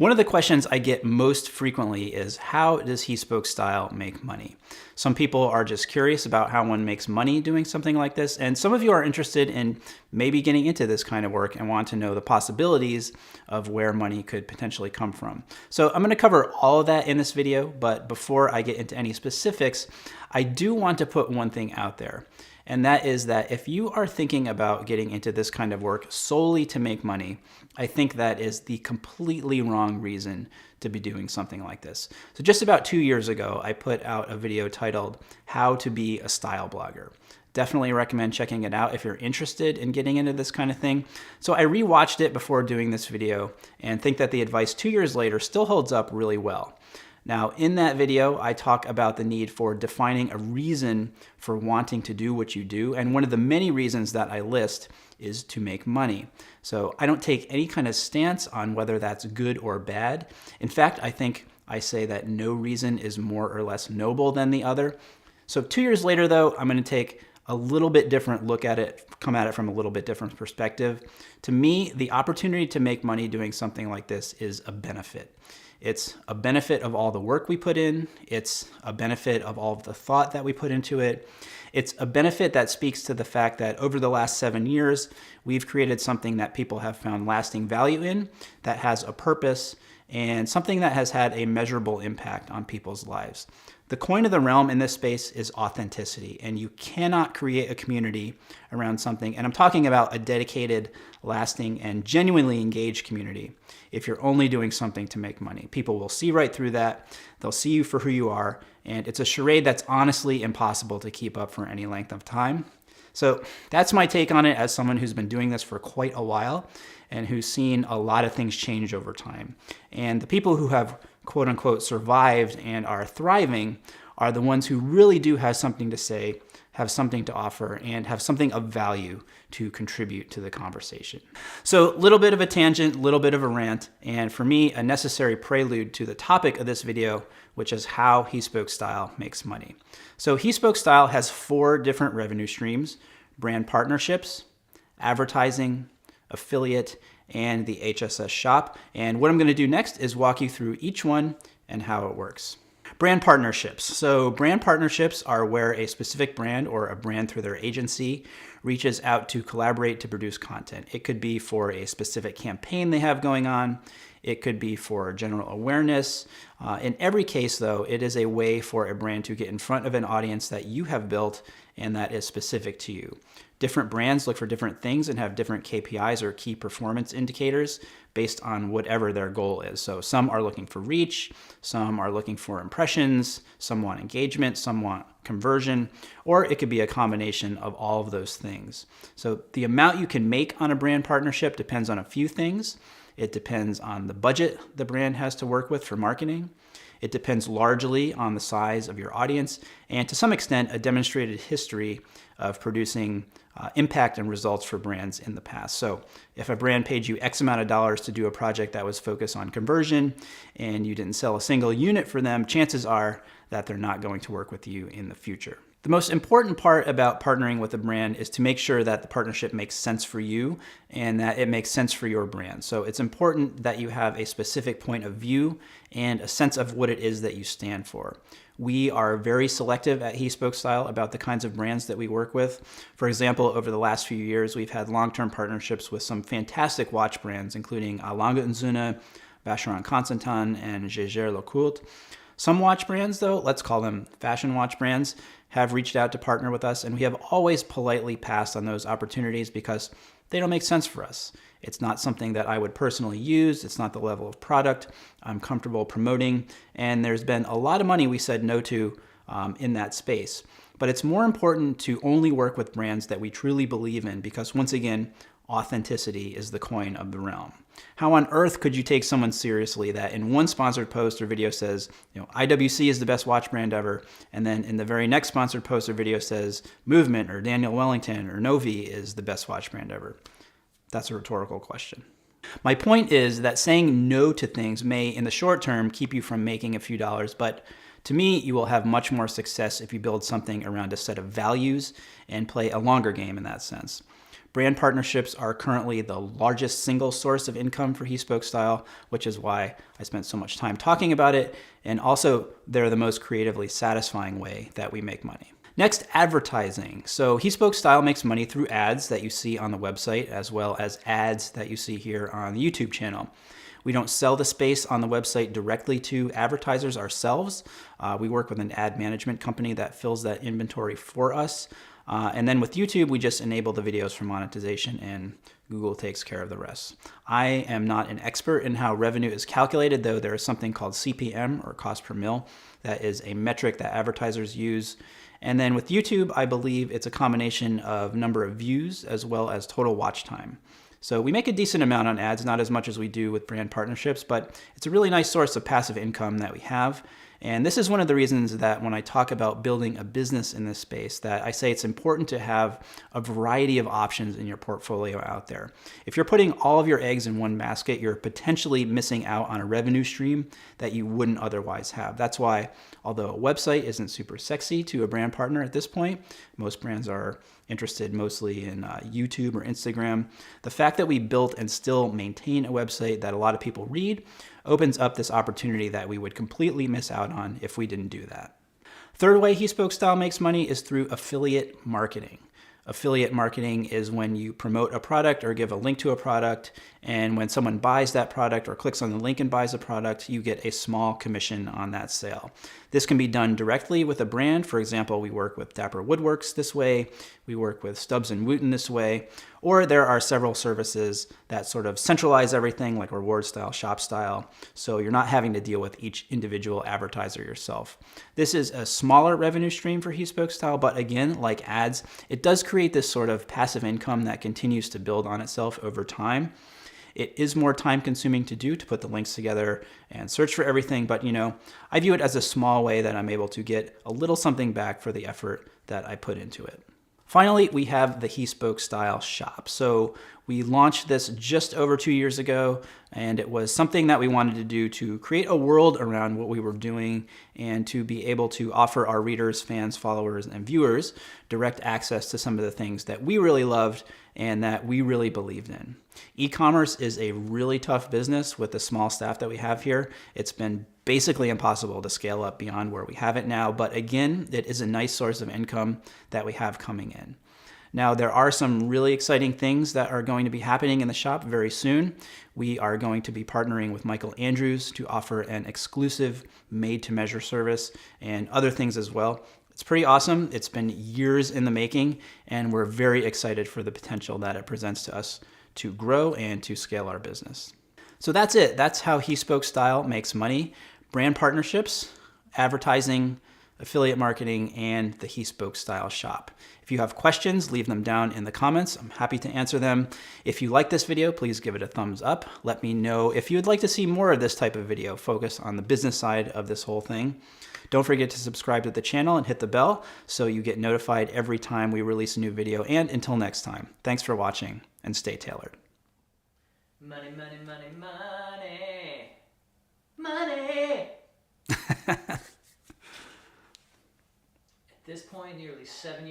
One of the questions I get most frequently is, how does He Spoke Style make money? Some people are just curious about how one makes money doing something like this, and some of you are interested in maybe getting into this kind of work and want to know the possibilities of where money could potentially come from. So I'm going to cover all of that in this video, but before I get into any specifics, I do want to put one thing out there. And that is that if you are thinking about getting into this kind of work solely to make money, I think that is the completely wrong reason to be doing something like this. So just about 2 years ago, I put out a video titled How to Be a Style Blogger. Definitely recommend checking it out if you're interested in getting into this kind of thing. So I rewatched it before doing this video and think that the advice 2 years later still holds up really well. Now, in that video, I talk about the need for defining a reason for wanting to do what you do. And one of the many reasons that I list is to make money. So I don't take any kind of stance on whether that's good or bad. In fact, I think I say that no reason is more or less noble than the other. So 2 years later, though, I'm going to take a little bit different look at it, come at it from a little bit different perspective. To me, the opportunity to make money doing something like this is a benefit. It's a benefit of all the work we put in. It's a benefit of all of the thought that we put into it. It's a benefit that speaks to the fact that over the last 7 years, we've created something that people have found lasting value in, that has a purpose, and something that has had a measurable impact on people's lives. The coin of the realm in this space is authenticity, and you cannot create a community around something, and I'm talking about a dedicated, lasting, and genuinely engaged community, if you're only doing something to make money. People will see right through that, they'll see you for who you are, and it's a charade that's honestly impossible to keep up for any length of time. So that's my take on it as someone who's been doing this for quite a while and who's seen a lot of things change over time. And the people who have quote unquote survived and are thriving are the ones who really do have something to say, have something to offer, and have something of value to contribute to the conversation. So a little bit of a tangent, a little bit of a rant, and for me, a necessary prelude to the topic of this video, which is how He Spoke Style makes money. So He Spoke Style has 4 different revenue streams: brand partnerships, advertising, affiliate, and the HSS shop. And what I'm going to do next is walk you through each one and how it works. Brand partnerships. So brand partnerships are where a specific brand or a brand through their agency reaches out to collaborate to produce content. It could be for a specific campaign they have going on. It could be for general awareness. In every case, though, it is a way for a brand to get in front of an audience that you have built and that is specific to you. Different brands look for different things and have different KPIs or key performance indicators based on whatever their goal is. So some are looking for reach, some are looking for impressions, some want engagement, some want conversion, or it could be a combination of all of those things. So the amount you can make on a brand partnership depends on a few things. It depends on the budget the brand has to work with for marketing. It depends largely on the size of your audience and to some extent a demonstrated history of producing impact and results for brands in the past. So if a brand paid you X amount of dollars to do a project that was focused on conversion and you didn't sell a single unit for them, chances are that they're not going to work with you in the future. The most important part about partnering with a brand is to make sure that the partnership makes sense for you and that it makes sense for your brand. So it's important that you have a specific point of view and a sense of what it is that you stand for. We are very selective at He Spoke Style about the kinds of brands that we work with. For example, over the last few years, we've had long-term partnerships with some fantastic watch brands, including A. Lange & Söhne, Vacheron Constantin, and Jaeger-LeCoultre. Some watch brands, though, let's call them fashion watch brands, have reached out to partner with us, and we have always politely passed on those opportunities because they don't make sense for us. It's not something that I would personally use. It's not the level of product I'm comfortable promoting, and there's been a lot of money we said no to in that space. But it's more important to only work with brands that we truly believe in because, once again, authenticity is the coin of the realm. How on earth could you take someone seriously that in one sponsored post or video says, IWC is the best watch brand ever, and then in the very next sponsored post or video says Movement or Daniel Wellington or Novi is the best watch brand ever? That's a rhetorical question. My point is that saying no to things may, in the short term, keep you from making a few dollars, but to me, you will have much more success if you build something around a set of values and play a longer game in that sense. Brand partnerships are currently the largest single source of income for He Spoke Style, which is why I spent so much time talking about it. And also, they're the most creatively satisfying way that we make money. Next, advertising. So He Spoke Style makes money through ads that you see on the website, as well as ads that you see here on the YouTube channel. We don't sell the space on the website directly to advertisers ourselves. We work with an ad management company that fills that inventory for us. And then with YouTube, we just enable the videos for monetization and Google takes care of the rest. I am not an expert in how revenue is calculated, though there is something called CPM, or cost per mil. That is a metric that advertisers use. And then with YouTube, I believe it's a combination of number of views as well as total watch time. So we make a decent amount on ads, not as much as we do with brand partnerships, but it's a really nice source of passive income that we have. And this is one of the reasons that when I talk about building a business in this space, that I say it's important to have a variety of options in your portfolio out there. If you're putting all of your eggs in one basket, you're potentially missing out on a revenue stream that you wouldn't otherwise have. That's why, although a website isn't super sexy to a brand partner at this point, most brands are interested mostly in YouTube or Instagram. The fact that we built and still maintain a website that a lot of people read opens up this opportunity that we would completely miss out on if we didn't do that. Third way He Spoke Style makes money is through affiliate marketing. Affiliate marketing is when you promote a product or give a link to a product, and when someone buys that product or clicks on the link and buys a product, you get a small commission on that sale. This can be done directly with a brand. For example, we work with Dapper Woodworks this way, we work with Stubbs & Wooten this way, or there are several services that sort of centralize everything, like Reward Style, Shop Style, so you're not having to deal with each individual advertiser yourself. This is a smaller revenue stream for He Spoke Style, but again, like ads, it does create this sort of passive income that continues to build on itself over time. It is more time consuming to do, to put the links together and search for everything, but I view it as a small way that I'm able to get a little something back for the effort that I put into it. Finally, we have the He Spoke Style shop. So we launched this just over 2 years ago, and it was something that we wanted to do to create a world around what we were doing and to be able to offer our readers, fans, followers, and viewers direct access to some of the things that we really loved and that we really believed in. E-commerce is a really tough business with the small staff that we have here. It's been basically impossible to scale up beyond where we have it now, but again, it is a nice source of income that we have coming in. Now, there are some really exciting things that are going to be happening in the shop very soon. We are going to be partnering with Michael Andrews to offer an exclusive made-to-measure service and other things as well. It's pretty awesome. It's been years in the making, and we're very excited for the potential that it presents to us to grow and to scale our business. So that's it. That's how He Spoke Style makes money. Brand partnerships, advertising, affiliate marketing, and the He Spoke Style shop. If you have questions, leave them down in the comments. I'm happy to answer them. If you like this video, please give it a thumbs up. Let me know if you would like to see more of this type of video, focus on the business side of this whole thing. Don't forget to subscribe to the channel and hit the bell so you get notified every time we release a new video. And until next time, thanks for watching and stay tailored. Money, money, money, money. Money! At this point, nearly 7 years